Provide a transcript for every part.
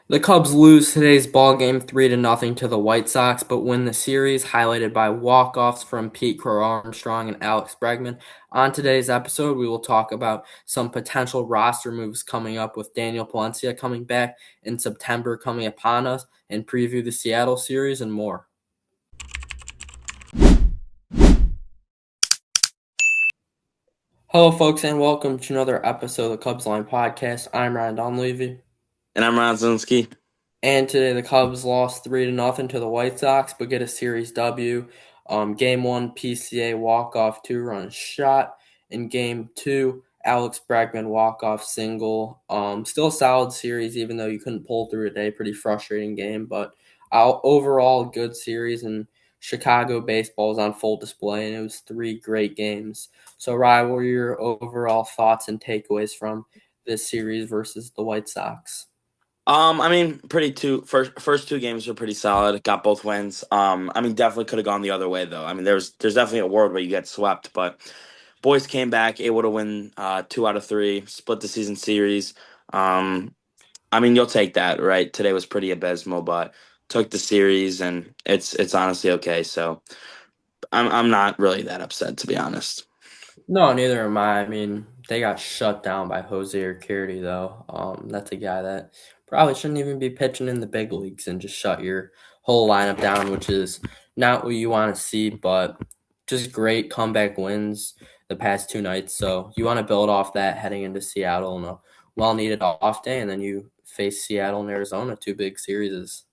The Cubs lose today's ball game 3-0 to the White Sox, but win the series, highlighted by walk-offs from Pete Crow Armstrong and Alex Bregman. On today's episode, we will talk about some potential roster moves coming up with Daniel Palencia coming back in September coming upon us, and preview the Seattle series and more. Hello, folks, and welcome to another episode of the Cubs Line Podcast. I'm Ryan Dunleavy. And I'm Ron Zunski. And today the Cubs lost 3-0 to the White Sox, but get a series W. Game one, PCA walk-off two-run shot. In game two, Alex Bregman walk-off single. Still a solid series, even though you couldn't pull through today. Pretty frustrating game, but overall good series. And Chicago baseball is on full display, and it was three great games. So, Ryan, what were your overall thoughts and takeaways from this series versus the White Sox? Pretty first two games were pretty solid. Got both wins. Definitely could have gone the other way though. There's definitely a world where you get swept, but boys came back able to win two out of three, split the season series. You'll take that, right? Today was pretty abysmal, but took the series and it's honestly okay. So I'm not really that upset to be honest. No, neither am I. I mean, they got shut down by Jose Urquidy, though. That's a guy that probably shouldn't even be pitching in the big leagues and just shut your whole lineup down, which is not what you want to see, but just great comeback wins the past two nights. So you want to build off that heading into Seattle and a well-needed off day, and then you face Seattle and Arizona, two big series.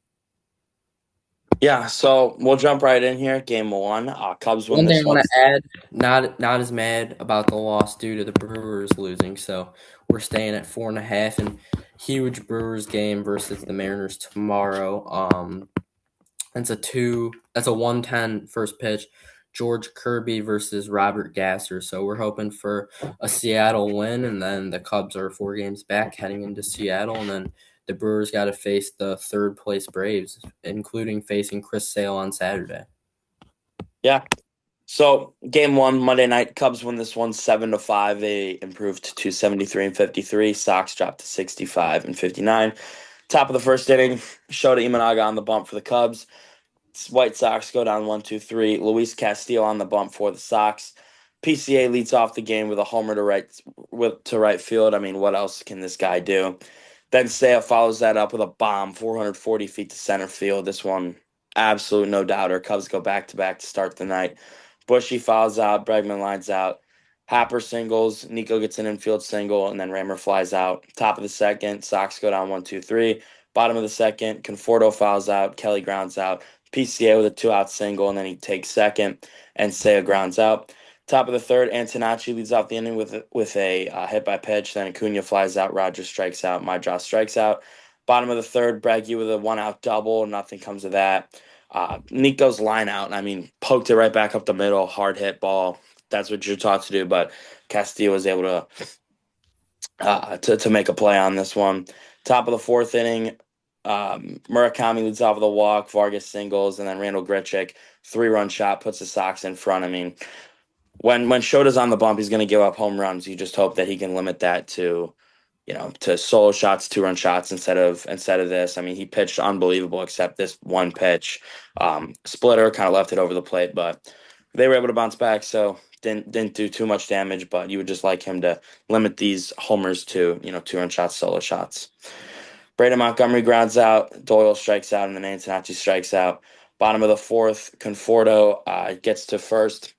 Yeah, so we'll jump right in here. Game one. Cubs win One thing I this one. want to add, not as mad about the loss due to the Brewers losing. So we're staying at 4.5, and huge Brewers game versus the Mariners tomorrow. That's a 110 first pitch. George Kirby versus Robert Gasser. So we're hoping for a Seattle win, and then the Cubs are 4 games back heading into Seattle, and then the Brewers got to face the third place Braves, including facing Chris Sale on Saturday. Yeah. So game one, Monday night, Cubs win this one 7-5. They improved to 273 and 53. Sox dropped to 65 and 59. Top of the first inning, Shota Imanaga on the bump for the Cubs. White Sox go down 1-2-3. Luis Castillo on the bump for the Sox. PCA leads off the game with a homer to right field. I mean, what else can this guy do? Then Sale follows that up with a bomb, 440 feet to center field. This one, absolute no doubter. Cubs go back to back to start the night. Bushy fouls out, Bregman lines out. Happer singles, Nico gets an infield single, and then Rammer flies out. Top of the second, Sox go down 1-2-3. Bottom of the second, Conforto fouls out, Kelly grounds out. PCA with a two-out single, and then he takes second, and Seiya grounds out. Top of the third, Antonacci leads off the inning with a hit by pitch. Then Acuna flies out, Rogers strikes out, Madraw strikes out. Bottom of the third, Breggy with a one-out double. Nothing comes of that. Nico's line out, poked it right back up the middle, hard hit ball. That's what you're taught to do, but Castillo was able to make a play on this one. Top of the fourth inning, Murakami leads off with a walk, Vargas singles, and then Randall Grichuk, 3-run shot, puts the Sox in front. When Shota's on the bump, he's going to give up home runs. You just hope that he can limit that to solo shots, 2-run shots instead of this. He pitched unbelievable except this one pitch. Splitter kind of left it over the plate, but they were able to bounce back, so didn't do too much damage. But you would just like him to limit these homers to 2-run shots, solo shots. Braden Montgomery grounds out, Doyle strikes out, and then Antonacci strikes out. Bottom of the fourth, Conforto gets to first.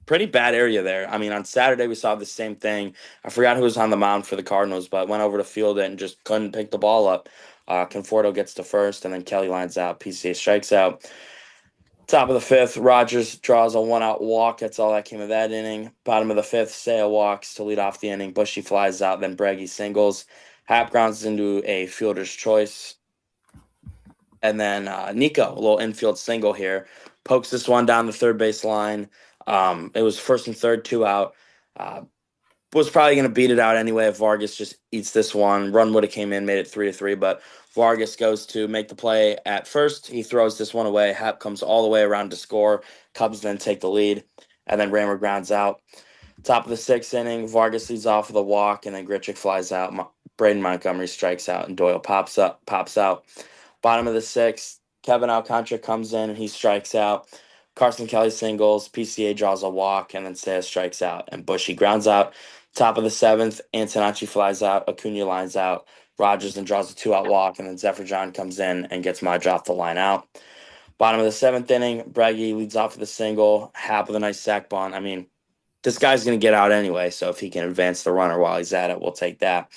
Pretty bad area there. On Saturday we saw the same thing. I forgot who was on the mound for the Cardinals, but went over to field it and just couldn't pick the ball up. Conforto gets to first, and then Kelly lines out. PCA strikes out. Top of the fifth, Rogers draws a one-out walk. That's all that came of that inning. Bottom of the fifth, Seiya walks to lead off the inning. Bushy flies out, then Breggy singles. Hap grounds into a fielder's choice. And then Nico, a little infield single here, pokes this one down the third base line. It was first and third, 2 out. Was probably going to beat it out anyway if Vargas just eats this one. Run would have came in, made it 3-3, but Vargas goes to make the play at first. He throws this one away. Hap comes all the way around to score. Cubs then take the lead, and then Rammer grounds out. Top of the sixth inning, Vargas leads off with a walk, and then Grichuk flies out. Braden Montgomery strikes out, and Doyle pops out. Bottom of the sixth, Kevin Alcantara comes in and he strikes out. Carson Kelly singles, PCA draws a walk, and then Seiya strikes out, and Bushy grounds out. Top of the seventh, Antonacci flies out, Acuna lines out, Rogers then draws a 2-out walk, and then Zephyr John comes in and gets Madra off the line out. Bottom of the seventh inning, Breggy leads off with a single, Hap with a nice sac bunt. I mean, this guy's going to get out anyway, so if he can advance the runner while he's at it, we'll take that.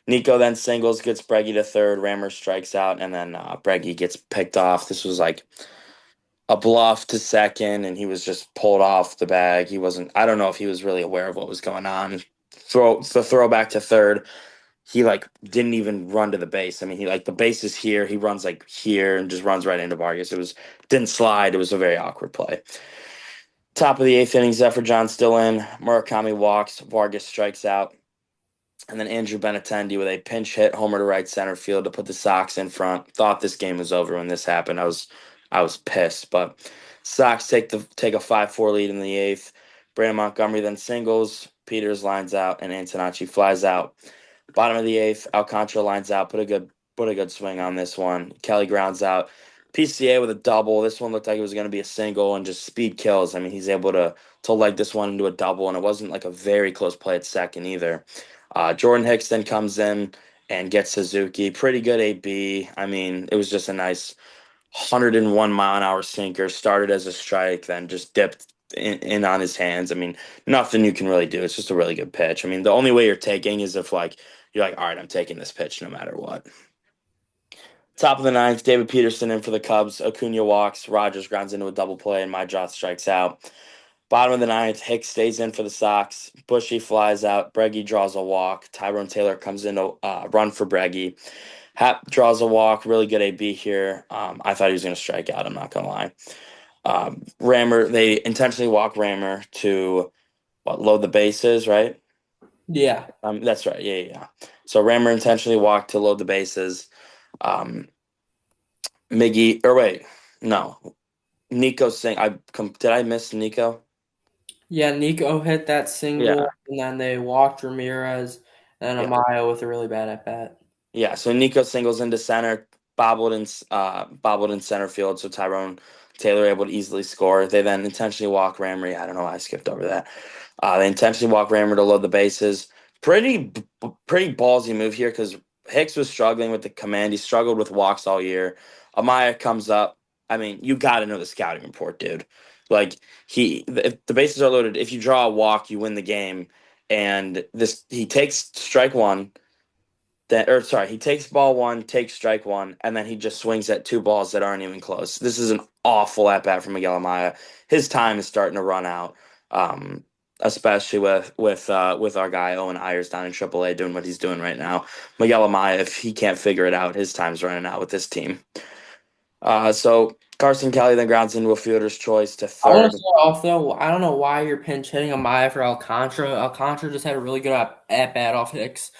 Nico then singles, gets Breggy to third. Rammer strikes out, and then Breggy gets picked off. This was like a bluff to second, and he was just pulled off the bag. He wasn't. I don't know if he was really aware of what was going on. Throw back to third. He like didn't even run to the base. I mean, he like the base is here. He runs like here and just runs right into Vargas. It was didn't slide. It was a very awkward play. Top of the eighth inning, Zephyr John still in. Murakami walks. Vargas strikes out. And then Andrew Benintendi with a pinch hit homer to right center field to put the Sox in front. Thought this game was over when this happened. I was pissed, but Sox take a 5-4 lead in the eighth. Brandon Montgomery then singles. Peters lines out and Antonacci flies out. Bottom of the eighth, Alcantara lines out. Put a good swing on this one. Kelly grounds out. PCA with a double. This one looked like it was going to be a single and just speed kills. I mean, he's able to leg this one into a double, and it wasn't like a very close play at second either. Jordan Hicks then comes in and gets Suzuki. Pretty good AB. I mean, it was just a nice 101-mile-an-hour sinker. Started as a strike, then just dipped in on his hands. I mean, nothing you can really do. It's just a really good pitch. I mean, the only way you're taking is if like you're like, all right, I'm taking this pitch no matter what. Top of the ninth, David Peterson in for the Cubs. Acuna walks. Rogers grounds into a double play, and Madra strikes out. Bottom of the ninth, Hicks stays in for the Sox. Bushy flies out. Breggy draws a walk. Tyrone Taylor comes in to run for Breggy. Hap draws a walk. Really good AB here. I thought he was going to strike out. I'm not going to lie. Rammer, they intentionally walk Rammer to load the bases, right? Yeah. That's right. Yeah, yeah, yeah. So Rammer intentionally walked to load the bases. Um, Miggy, or wait, no, Nico sing. Did I miss Nico? Yeah, Nico hit that Yeah, single, and then they walked Ramirez and yeah. Amaya with a really bad at bat. Yeah, so Nico singles into center, bobbled in center field, so Tyrone Taylor able to easily score. They then intentionally walk Ramry. I don't know why I skipped over that. They intentionally walk Rammer to load the bases. Pretty ballsy move here because Hicks was struggling with the command. He struggled with walks all year. Amaya comes up. I mean, you got to know the scouting report, dude. Like if the bases are loaded, if you draw a walk, you win the game. And this, he takes strike one. He takes ball one, takes strike one, and then he just swings at two balls that aren't even close. This is an awful at bat for Miguel Amaya. His time is starting to run out, um, especially with our guy Owen Ayers down in AAA doing what he's doing right now. Miguel Amaya, if he can't figure it out, his time's running out with this team. So Carson Kelly then grounds into a fielder's choice to I want to third. start off though. I don't know why you're pinch hitting Amaya for Alcantara. Alcantara just had a really good at bat off Hicks.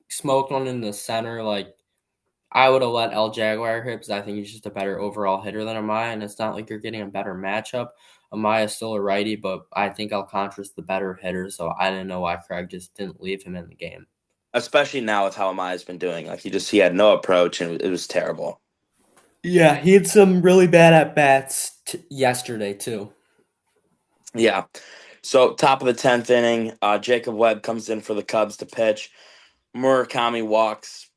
Smoked one in the center. Like I would have let El Jaguar hit because I think he's just a better overall hitter than Amaya, and it's not like you're getting a better matchup. Amaya's still a righty, but I think Alcantara's the better hitter, so I didn't know why Craig just didn't leave him in the game. Especially now with how Amaya's been doing. Like he had no approach and it was terrible. Yeah, he had some really bad at bats yesterday too. Yeah. So top of the 10th inning, Jacob Webb comes in for the Cubs to pitch. Murakami walks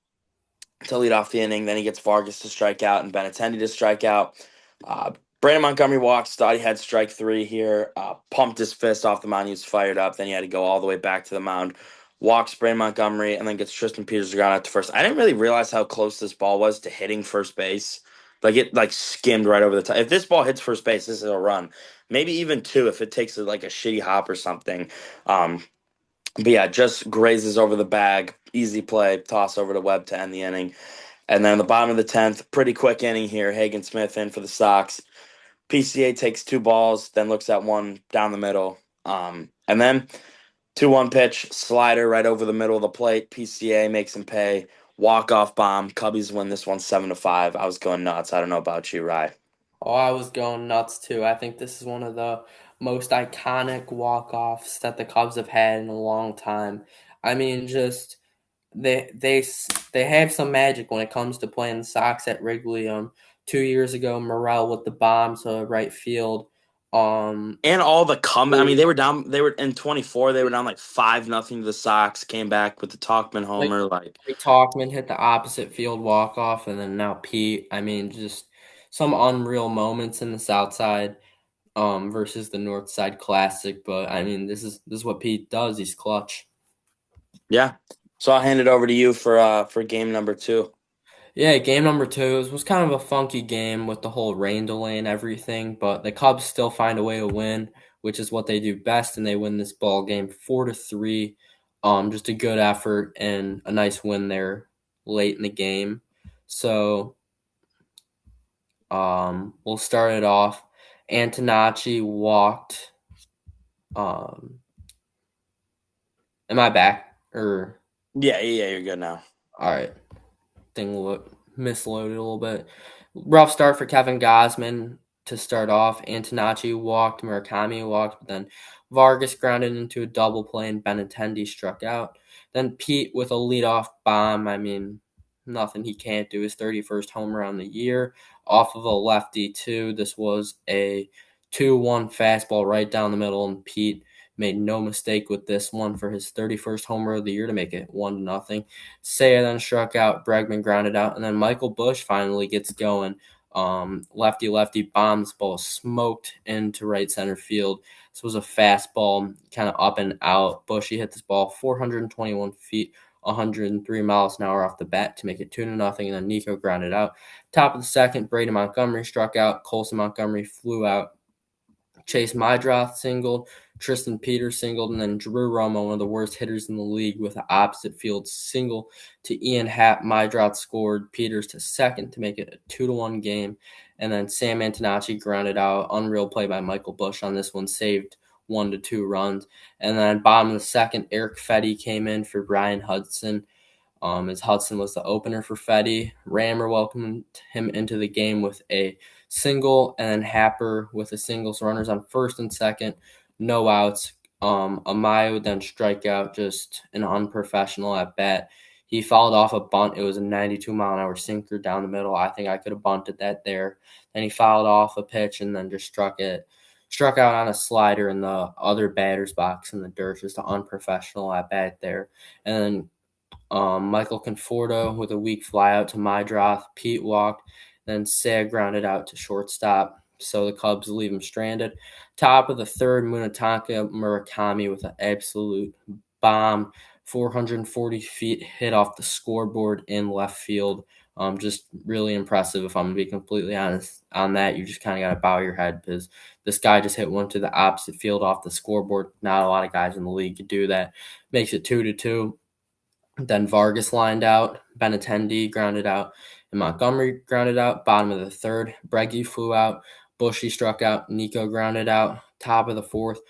to lead off the inning. Then he gets Vargas to strike out and Benintendi to strike out. Uh, Brandon Montgomery walks. Thought he had strike three here. Pumped his fist off the mound. He was fired up. Then he had to go all the way back to the mound. Walks Brandon Montgomery and then gets Tristan Peters to ground out to first. I didn't really realize how close this ball was to hitting first base. Like it like skimmed right over the top. If this ball hits first base, this is a run. Maybe even two if it takes like a shitty hop or something. Um, but yeah, just grazes over the bag. Easy play. Toss over to Webb to end the inning. And then the bottom of the 10th, pretty quick inning here. Hagen Smith in for the Sox. PCA takes two balls, then looks at one down the middle. And then 2-1 pitch, slider right over the middle of the plate. PCA makes him pay. Walk-off bomb. Cubbies win this one 7-5. I was going nuts. I don't know about you, Rye. Oh, I was going nuts too. I think this is one of the most iconic walk-offs that the Cubs have had in a long time. I mean, just they have some magic when it comes to playing the Sox at Wrigley. 2 years ago, Morrell with the bomb to right field. Um, And all the come. I mean, they were down. They were in 24. They were down like 5-0 to the Sox. Came back with the Talkman like homer. Like, Talkman hit the opposite field walk off, and then now Pete. I mean, just some unreal moments in the South Side versus the North Side Classic. But I mean, this is what Pete does. He's clutch. yeah. So I'll hand it over to you for game number two. Yeah, game number two was kind of a funky game with the whole rain delay and everything, but the Cubs still find a way to win, which is what they do best, and they win this ball game 4-3. Just a good effort and a nice win there late in the game. So, we'll start it off. Antonacci walked. Um, am I back? Or Yeah, you're good now. all right. Thing misloaded a little bit. Rough start for Kevin Gosman to start off. Antonacci walked, Murakami walked, but then Vargas grounded into a double play and Benintendi struck out. Then Pete with a leadoff bomb. I mean, nothing he can't do. His 31st home run of the year off of a lefty, too. This was a 2-1 fastball right down the middle, and Pete made no mistake with this one for his 31st homer of the year to make it 1-0. Seiya then struck out, Bregman grounded out, and then Michael Busch finally gets going. Lefty bombs ball smoked into right center field. This was a fastball, kind of up and out. Bushy hit this ball 421 feet, 103 miles an hour off the bat to make it 2-0, and then Nico grounded out. Top of the second, Brady Montgomery struck out. Colson Montgomery flew out. Chase Mydroth singled, Tristan Peters singled, and then Drew Romo, one of the worst hitters in the league, with an opposite field single to Ian Happ. Mydroth scored Peters to second to make it a 2-1 game. And then Sam Antonacci grounded out. Unreal play by Michael Busch on this one, saved 1-2 runs. And then bottom of the second, Eric Fetty came in for Brian Hudson. As Hudson was the opener for Fetty. Rammer welcomed him into the game with a single, and then Happer with a single. So runners on first and second, no outs. Amaya would then strike out, just an unprofessional at bat. He fouled off a bunt. It was a 92-mile-an-hour sinker down the middle. I think I could have bunted that there. Then he fouled off a pitch and then just struck out on a slider in the other batter's box in the dirt. Just an unprofessional at bat there. And then Michael Conforto with a weak flyout to Mydroth. Pete walked. Then Seiya grounded out to shortstop. So the Cubs leave him stranded. Top of the third, Munetaka Murakami with an absolute bomb. 440 feet hit off the scoreboard in left field. Just really impressive, if I'm going to be completely honest on that. You just kind of got to bow your head because this guy just hit one to the opposite field off the scoreboard. Not a lot of guys in the league could do that. Makes it 2-2. Then Vargas lined out, Benintendi grounded out, and Montgomery grounded out. Bottom of the third, Breggy flew out, Bushy struck out, Nico grounded out. Top of the fourth,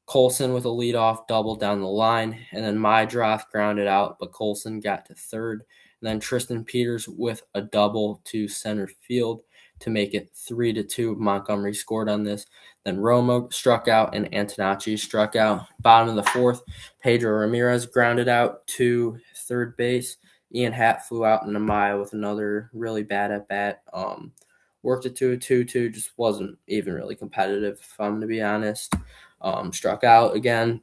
Colson with a leadoff double down the line, and then Mydroth grounded out, but Colson got to third. And then Tristan Peters with a double to center field to make it 3-2. Montgomery scored on this. Then Romo struck out and Antonacci struck out. Bottom of the fourth, Pedro Ramirez grounded out to third base. Ian Happ flew out in Amaya with another really bad at bat. Worked it to a 2-2, just wasn't even really competitive, if I'm going to be honest. Struck out again.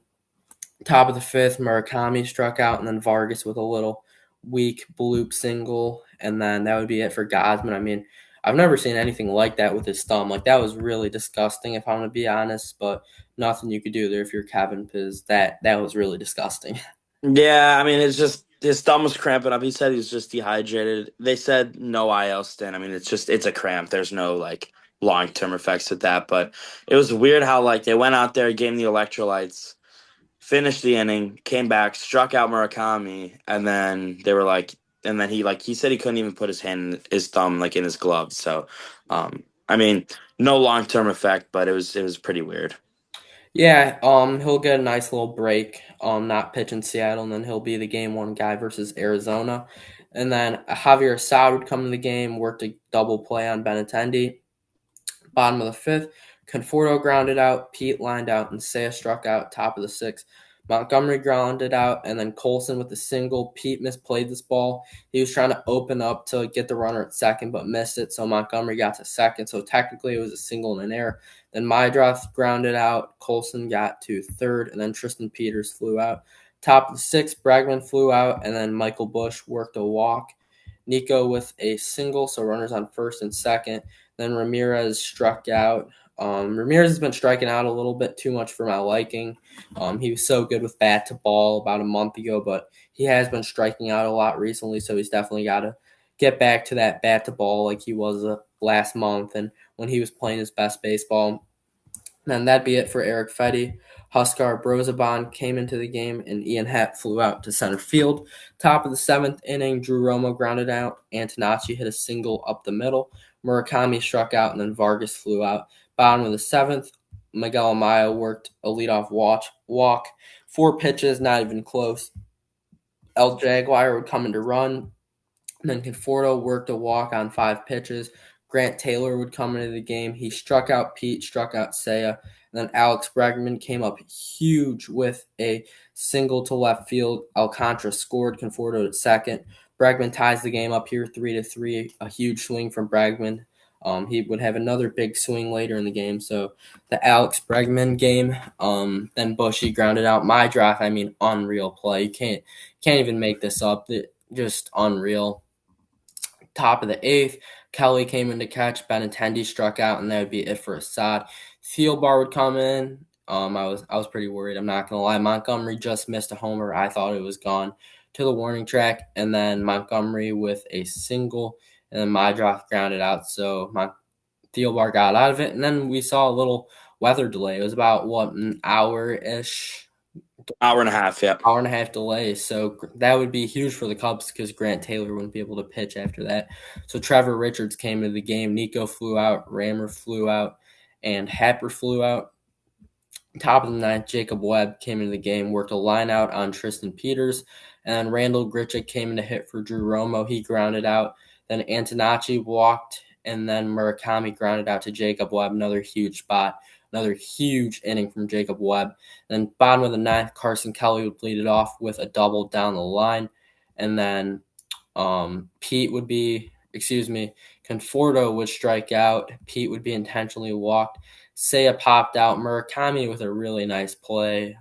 Top of the fifth, Murakami struck out, and then Vargas with a little weak bloop single, and then that would be it for Gosman. I mean, I've never seen anything like that with his thumb. Like, that was really disgusting, if I'm going to be honest, but nothing you could do there if you're Kevin, because that was really disgusting. Yeah, I mean, it's just his thumb was cramping up. He said he was just dehydrated. They said no IL stint. I mean, it's a cramp. There's no like long-term effects with that. But it was weird how like they went out there, gave him the electrolytes, finished the inning, came back, struck out Murakami, and then they were like, and then he said he couldn't even put his thumb like in his glove. So, I mean, no long-term effect, but it was pretty weird. Yeah, he'll get a nice little break, not pitch in Seattle, and then he'll be the game one guy versus Arizona. And then Javier Assad would come to the game, worked a double play on Benintendi. Bottom of the fifth, Conforto grounded out, Pete lined out, and Seiya struck out. Top of the sixth, Montgomery grounded out, and then Colson with the single. Pete misplayed this ball. He was trying to open up to get the runner at second, but missed it. So Montgomery got to second. So technically, it was a single and an error. Then Mydroth grounded out. Colson got to third, and then Tristan Peters flew out. Top of the sixth, Bregman flew out, and then Michael Bush worked a walk. Nico with a single, so runners on first and second. Then Ramirez struck out. Ramirez has been striking out a little bit too much for my liking. He was so good with bat to ball about a month ago, but he has been striking out a lot recently, so he's definitely got to get back to that bat to ball like he was last month and when he was playing his best baseball. And that'd be it for Eric Fetty. Huskar Brosabon came into the game, and Ian Happ flew out to center field. Top of the seventh inning, Drew Romo grounded out. Antonacci hit a single up the middle. Murakami struck out, and then Vargas flew out. Bottom of the seventh, Miguel Amaya worked a leadoff walk. 4 pitches, not even close. El Jaguar would come into run. And then Conforto worked a walk on 5 pitches. Grant Taylor would come into the game. He struck out Pete, struck out Seiya. And then Alex Bregman came up huge with a single to left field. Alcantara scored. Conforto at second. Bregman ties the game up here 3-3. A huge swing from Bregman. He would have another big swing later in the game. So the Alex Bregman game. Then Bushy grounded out my draft. I mean, unreal play. You can't even make this up. Just unreal. Top of the eighth, Kelly came in to catch. Benintendi struck out, and that would be it for Assad. Thielbar would come in. I was pretty worried. I'm not gonna lie. Montgomery just missed a homer. I thought it was gone to the warning track, and then Montgomery with a single, and then Mydroth grounded out. So Thielbar got out of it, and then we saw a little weather delay. It was about an hour ish, Hour and a half, yeah. hour and a half delay. So that would be huge for the Cubs because Grant Taylor wouldn't be able to pitch after that. So Trevor Richards came into the game. Nico flew out, Rammer flew out, and Happer flew out. Top of the ninth, Jacob Webb came into the game, worked a line out on Tristan Peters, and Randall Grichuk came in to hit for Drew Romo. He grounded out. Then Antonacci walked, and then Murakami grounded out to Jacob Webb. Another huge spot, another huge inning from Jacob Webb. Then bottom of the ninth, Carson Kelly would lead it off with a double down the line, and then Conforto would strike out. Pete would be intentionally walked. Seiya popped out. Murakami with a really nice play.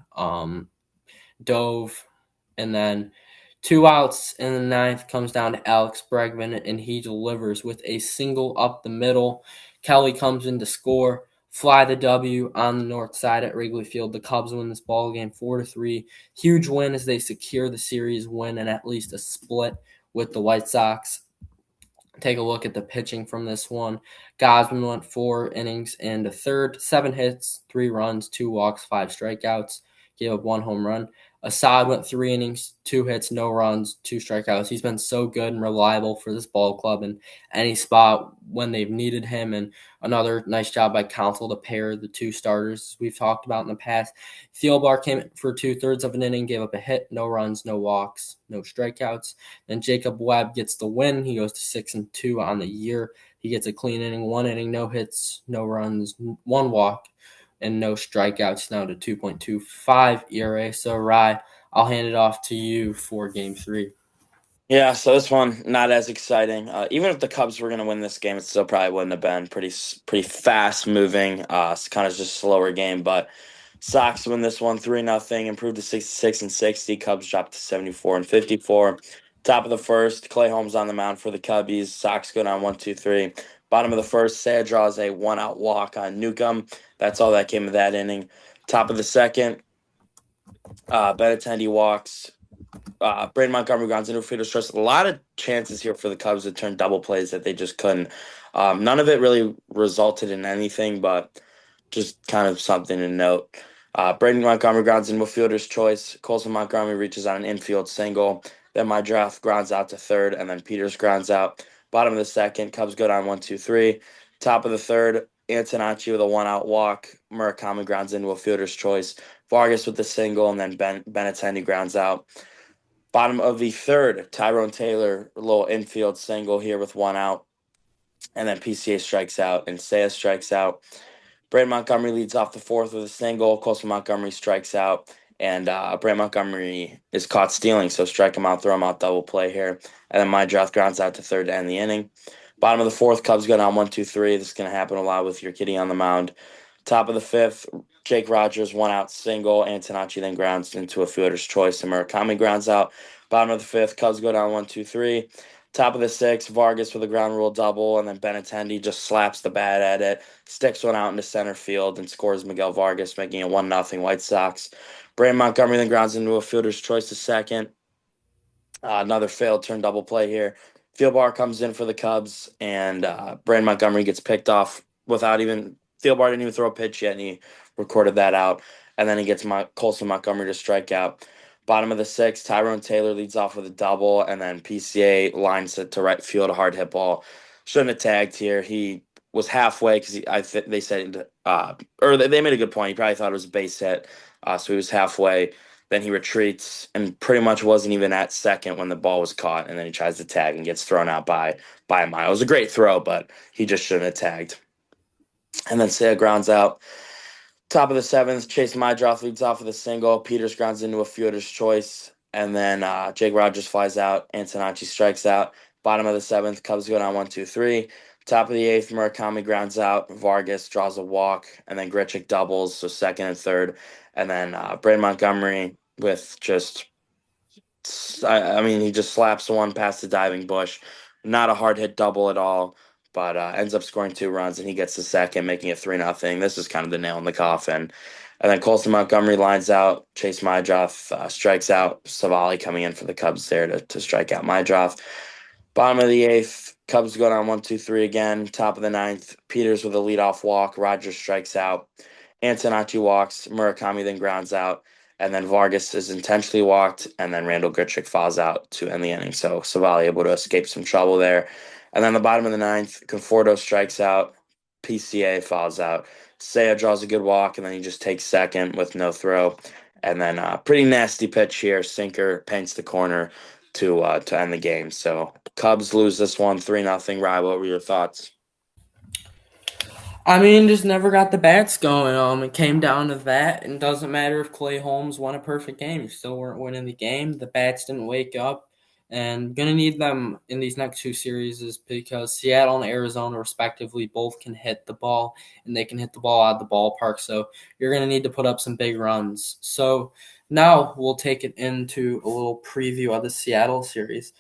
Dove. And then 2 outs in the ninth comes down to Alex Bregman, and he delivers with a single up the middle. Kelly comes in to score. Fly the W on the north side at Wrigley Field. The Cubs win this ball game 4-3. Huge win as they secure the series win and at least a split with the White Sox. Take a look at the pitching from this one. Gosman went 4 innings and a third, 7 hits, 3 runs, 2 walks, 5 strikeouts, gave up 1 home run. Assad went 3 innings, 2 hits, no runs, 2 strikeouts. He's been so good and reliable for this ball club in any spot when they've needed him. And another nice job by Counsell to pair the two starters we've talked about in the past. Thielbar came in for 2/3 of an inning, gave up a hit, no runs, no walks, no strikeouts. Then Jacob Webb gets the win. He goes to 6-2 on the year. He gets a clean inning, 1 inning, no hits, no runs, 1 walk, and no strikeouts. Now to 2.25 ERA. So Rye, I'll hand it off to you for Game 3. Yeah, so this one not as exciting. Even if the Cubs were going to win this game, it still probably wouldn't have been pretty fast moving. It's kind of just a slower game, but Sox win this one 3-0, improved to 66 and 60. Cubs dropped to 74 and 54. Top of the first, Clay Holmes on the mound for the Cubbies. Sox go down 1-2-3. Bottom of the first, Seiya draws a 1-out walk on Newcomb. That's all that came of that inning. Top of the second, Benintendi walks. Braden Montgomery grounds into fielder's choice. A lot of chances here for the Cubs to turn double plays that they just couldn't. None of it really resulted in anything, but just kind of something to note. Braden Montgomery grounds into a fielder's choice. Colson Montgomery reaches on an infield single. Then my draft grounds out to third, and then Peters grounds out. Bottom of the second, Cubs go down 1-2-3. Top of the third, Antonacci with a 1-out walk. Murakami grounds into a fielder's choice. Vargas with the single, and then Benintendi grounds out. Bottom of the third, Tyrone Taylor, a little infield single here with 1 out. And then PCA strikes out and Seiya strikes out. Braden Montgomery leads off the fourth with a single. Colson Montgomery strikes out. and Brant Montgomery is caught stealing, so strike him out, throw him out, double play here, and then my draft grounds out to third to end the inning. Bottom of the fourth, Cubs go down 1-2-3. This is going to happen a lot with your kitty on the mound. Top of the fifth, Jake Rogers, one out single. Antonacci then grounds into a fielder's choice, and Murakami grounds out. Bottom of the fifth, Cubs go down 1-2-3. Top of the sixth, Vargas with a ground rule double, and then Benintendi just slaps the bat at it, sticks one out into center field, and scores Miguel Vargas, making it 1-0 White Sox. Brandon Montgomery then grounds into a fielder's choice to second. Another failed turn double play here. Field bar comes in for the Cubs, and Brandon Montgomery gets picked off without even Field bar didn't even throw a pitch yet, and he recorded that out. And then he gets Colson Montgomery to strike out. Bottom of the sixth, Tyrone Taylor leads off with a double, and then PCA lines it to right field, a hard hit ball. Shouldn't have tagged here. He was halfway because they said, or they made a good point. He probably thought it was a base hit, so he was halfway. Then he retreats and pretty much wasn't even at second when the ball was caught, and then he tries to tag and gets thrown out by a mile. It was a great throw, but he just shouldn't have tagged. And then Seiya grounds out. Top of the seventh, Chase Mydroth leads off with a single. Peters grounds into a fielder's choice, and then Jake Rogers flies out. Antonacci strikes out. Bottom of the seventh, Cubs go down 1-2-3. Top of the eighth, Murakami grounds out. Vargas draws a walk, and then Grichuk doubles, so second and third. And then Brandon Montgomery with just, I mean, he just slaps one past the diving bush. Not a hard hit double at all, but ends up scoring 2 runs, and he gets the second, making it 3-0. This is kind of the nail in the coffin. And then Colson Montgomery lines out. Chase Mydroth strikes out. Savali coming in for the Cubs there to strike out Mydroth. Bottom of the eighth, Cubs go down 1-2-3 again. Top of the ninth, Peters with a leadoff walk. Rogers strikes out. Antonacci walks. Murakami then grounds out. And then Vargas is intentionally walked. And then Randall Grichuk falls out to end the inning. So Savali able to escape some trouble there. And then the bottom of the ninth, Conforto strikes out. PCA falls out. Seiya draws a good walk, and then he just takes second with no throw. And then pretty nasty pitch here. Sinker paints the corner to end the game. So Cubs lose this one 3-0. Rye, what were your thoughts? I mean, just never got the bats going. It came down to that, and it doesn't matter if Clay Holmes won a perfect game. You still weren't winning the game. The bats didn't wake up, and gonna need them in these next two series is because Seattle and Arizona, respectively, both can hit the ball, and they can hit the ball out of the ballpark. So you're gonna need to put up some big runs. So now we'll take it into a little preview of the Seattle series.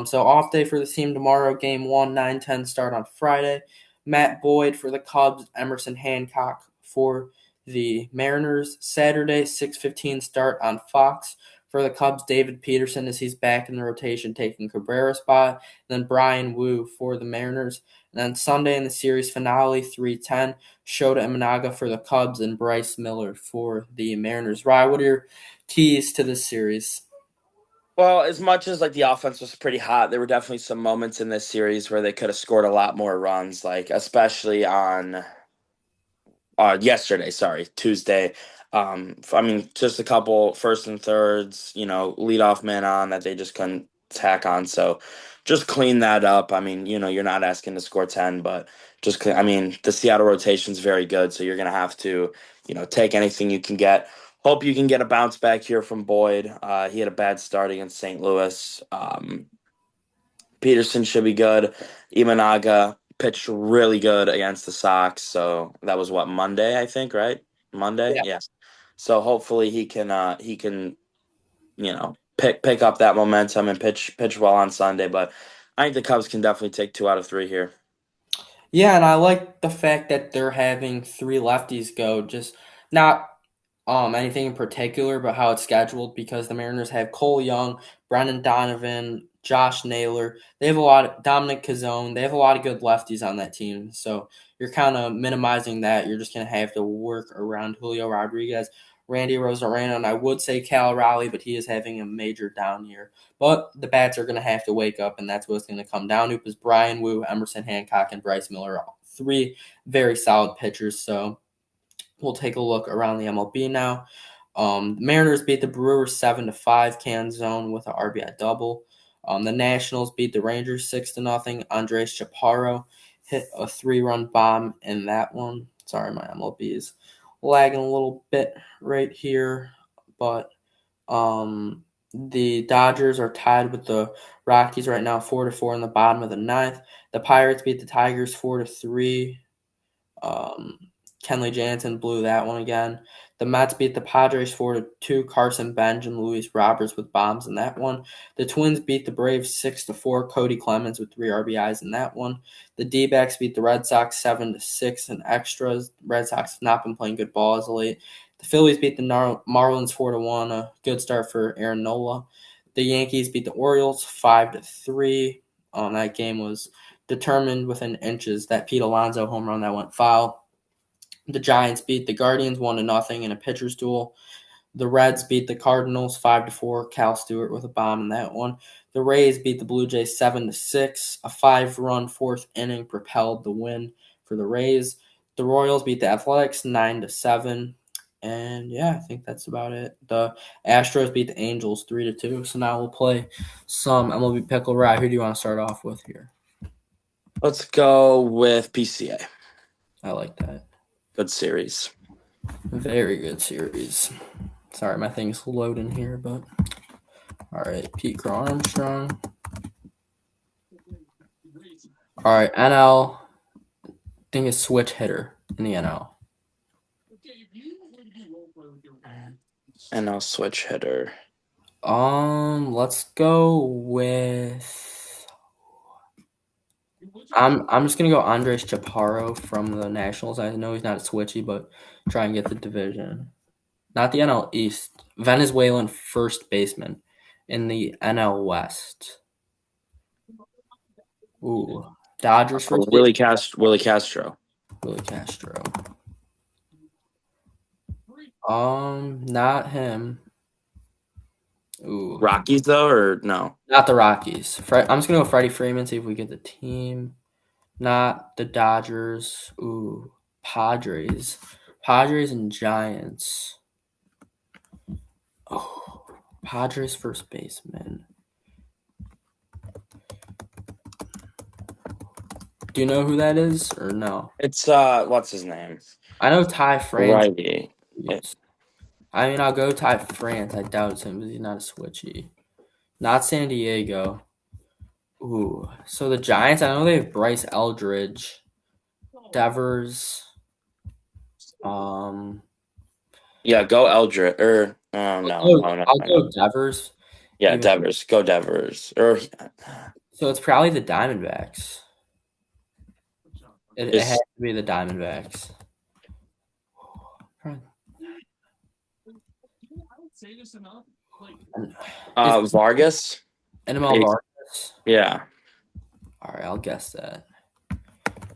So off day for the team tomorrow. Game 1, 9:10 start on Friday. Matt Boyd for the Cubs, Emerson Hancock for the Mariners. Saturday, 6:15 start on Fox. For the Cubs, David Peterson as he's back in the rotation taking Cabrera's spot. And then Brian Wu for the Mariners. And then Sunday in the series finale, 3:10, Shota Imanaga for the Cubs and Bryce Miller for the Mariners. Rye, what are your keys to this series? Well, as much as like the offense was pretty hot, there were definitely some moments in this series where they could have scored a lot more runs, like especially on yesterday, sorry, Tuesday. I mean, just a couple first and thirds, leadoff man on that they just couldn't tack on. So just clean that up. I mean, you're not asking to score 10, but I mean, the Seattle rotation's very good, so you're gonna have to, take anything you can get. Hope you can get a bounce back here from Boyd. He had a bad start against St. Louis. Peterson should be good. Imanaga pitched really good against the Sox. So that was what, Monday, I think, right? Monday? Yeah. Yeah. So hopefully he can, pick up that momentum and pitch well on Sunday. But I think the Cubs can definitely take 2 out of 3 here. Yeah, and I like the fact that they're having three lefties go. Just not anything in particular, but how it's scheduled because the Mariners have Cole Young, Brendan Donovan, Josh Naylor. They have a lot of Dominic Cazone. They have a lot of good lefties on that team. So you're kind of minimizing that. You're just gonna have to work around Julio Rodriguez, Randy Rosarena, and I would say Cal Raleigh, but he is having a major down year. But the bats are gonna have to wake up, and that's what it's gonna come down to. Because Brian Wu, Emerson Hancock, and Bryce Miller are all three very solid pitchers. So we'll take a look around the MLB now. Mariners beat the Brewers 7-5. Canzone with an RBI double. The Nationals beat the Rangers 6-0. Andres Chaparro hit a 3-run bomb in that one. Sorry, my MLB is lagging a little bit right here. but the Dodgers are tied with the Rockies right now, 4-4 in the bottom of the ninth. The Pirates beat the Tigers 4-3. Um, Kenley Jansen blew that one again. The Mets beat the Padres 4-2. Carson Bench and Luis Roberts with bombs in that one. The Twins beat the Braves 6-4. Cody Clemens with 3 RBIs in that one. The D-backs beat the Red Sox 7-6 in extras. Red Sox have not been playing good ball as of late. The Phillies beat the Marlins 4-1. A good start for Aaron Nola. The Yankees beat the Orioles 5-3. That game was determined within inches. That Pete Alonso home run that went foul. The Giants beat the Guardians 1-0 in a pitcher's duel. The Reds beat the Cardinals 5-4. Cal Stewart with a bomb in that one. The Rays beat the Blue Jays 7-6. A 5-run fourth inning propelled the win for the Rays. The Royals beat the Athletics 9-7. And yeah, I think that's about it. The Astros beat the Angels 3-2. So now we'll play some MLB Pickle Rye. Who do you want to start off with here? Let's go with PCA. I like that. Good series. Very good series. Sorry, my thing's loading here, but all right, Pete Crow Armstrong. All right, NL. I think it's switch hitter in the NL. And I'll switch hitter. Let's go with. I'm just gonna go Andres Chaparro from the Nationals. I know he's not a switchy, but try and get the division. Not the NL East. Venezuelan first baseman in the NL West. Ooh, Dodgers first Willie baseman. Castro. Willie Castro. Not him. Ooh, Rockies though, or no? not the Rockies. I'm just gonna go Freddie Freeman. See if we get the team. Not the Dodgers. Ooh, Padres. Padres and Giants. Oh, Padres first baseman. Do you know who that is or no? It's what's his name? I know Ty France. Righty. I mean, I'll go Ty France. I doubt it's him because he's not a switchy. Not San Diego. Ooh, so the Giants, I know they have Bryce Eldridge, Devers. Yeah, go Eldritch. I'll go Devers. Yeah, Even Devers. Go Devers. Or so, it's probably the Diamondbacks. It has is to be the Diamondbacks. Vargas. NML Vargas. Yeah. All right, I'll guess that.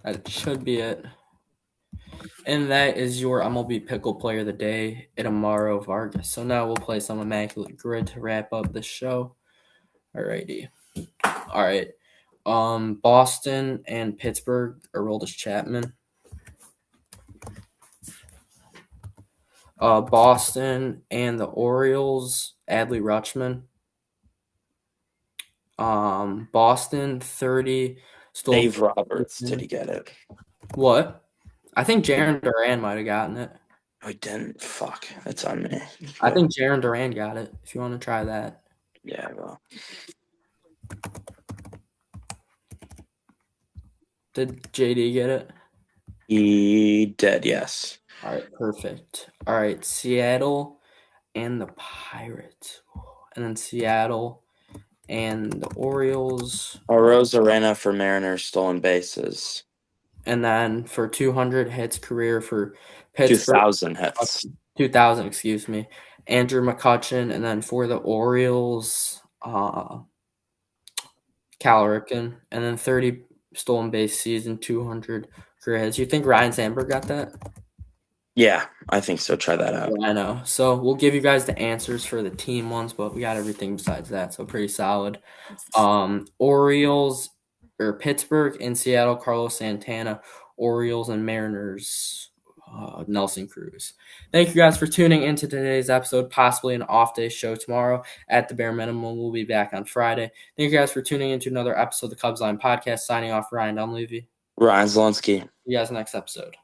That should be it. And that is your MLB Pickle Player of the Day, Itamaro Vargas. So now we'll play some Immaculate Grid to wrap up the show. Alrighty. All right. Boston and Pittsburgh, Aroldis Chapman. Boston and the Orioles, Adley Rutschman. Boston 30. Dave Roberts. Did he get it? What? I think Jarren Duran might have gotten it. I didn't. Fuck. That's on me. I think Jarren Duran got it. If you want to try that. Yeah, well. Did JD get it? He did, yes. All right, perfect. All right, Seattle and the Pirates. And then Seattle and the Orioles. Arozarena for Mariners stolen bases. And then for 200 hits career for Pittsburgh. 2,000 hits. 2,000, excuse me. Andrew McCutchen. And then for the Orioles, Cal Ripken. And then 30 stolen base season, 200 career hits. You think Ryan Sandberg got that? Yeah, I think so. Try that out. Yeah, I know. So we'll give you guys the answers for the team ones, but we got everything besides that, so pretty solid. Orioles or Pittsburgh and Seattle, Carlos Santana. Orioles and Mariners, Nelson Cruz. Thank you guys for tuning into today's episode, possibly an off-day show tomorrow. At the bare minimum, we'll be back on Friday. Thank you guys for tuning into another episode of the Cubs Line Podcast. Signing off, Ryan Dunleavy. Ryan Zelensky. See you guys next episode.